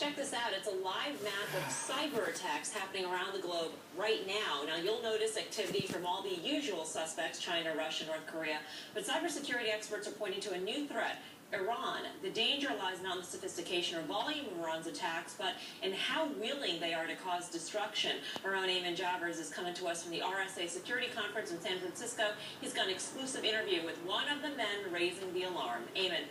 Check this out. It's a live map of cyber attacks happening around the globe right now. Now, you'll notice activity from all the usual suspects, China, Russia, North Korea. But cybersecurity experts are pointing to a new threat, Iran. The danger lies not in the sophistication or volume of Iran's attacks, but in how willing they are to cause destruction. Our own Ayman Javers is coming to us from the RSA Security Conference in San Francisco. He's got an exclusive interview with one of the men raising the alarm. Ayman.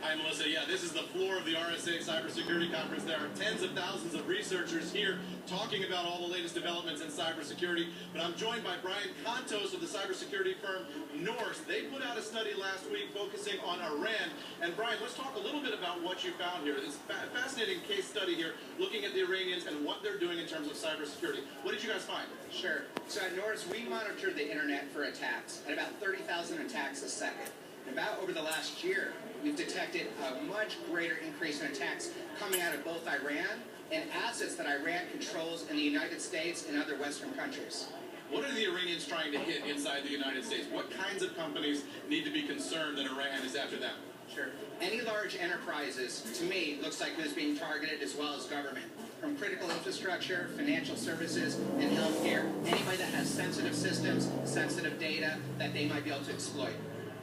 Hi, Melissa. Yeah, this is the floor of the RSA Cybersecurity Conference. There are tens of thousands of researchers here talking about all the latest developments in cybersecurity. But I'm joined by Brian Contos of the cybersecurity firm Norse. They put out a study last week focusing on Iran. And Brian, let's talk a little bit about what you found here. This fascinating case study here looking at the Iranians and what they're doing in terms of cybersecurity. What did you guys find? Sure. So at Norse, we monitor the internet for attacks, at about 30,000 attacks a second. About over the last year, we've detected a much greater increase in attacks coming out of both Iran and assets that Iran controls in the United States and other Western countries. What are the Iranians trying to hit inside the United States? What kinds of companies need to be concerned that Iran is after them? Sure. Any large enterprises, to me, looks like who's being targeted as well as government. From critical infrastructure, financial services, and healthcare. Anybody that has sensitive systems, sensitive data that they might be able to exploit.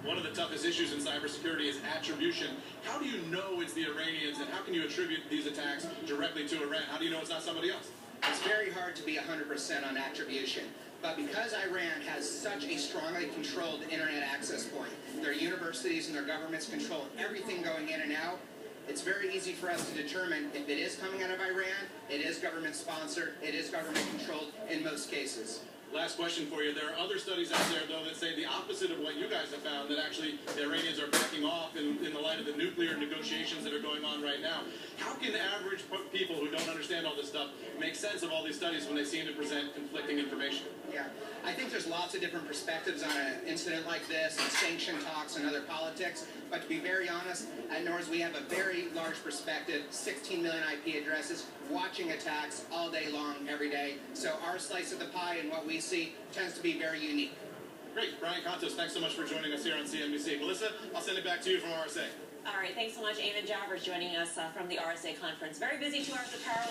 One of the toughest issues in cybersecurity is attribution. How do you know it's the Iranians, and how can you attribute these attacks directly to Iran? How do you know it's not somebody else? It's very hard to be 100% on attribution. But because Iran has such a strongly controlled internet access point, their universities and their governments control everything going in and out, it's very easy for us to determine if it is coming out of Iran, it is government-sponsored, it is government-controlled in most cases. Last question for you. There are other studies out there, though, that say the opposite of what you guys have found, that actually the Iranians are backing off in the light of the nuclear negotiations that are going on right now. How can average people who don't understand all this stuff make sense of all these studies when they seem to present conflicting information? Yeah, I think there's lots of different perspectives on an incident like this, and sanction talks and other politics. But to be very honest, at Norse we have a very large perspective, 16 million IP addresses, watching attacks all day long, every day. So our slice of the pie and what we see tends to be very unique. Great. Brian Contos, thanks so much for joining us here on CNBC. Melissa, I'll send it back to you from RSA. All right, thanks so much, Ayman Javers, joining us from the RSA conference. Very busy 2 hours of power.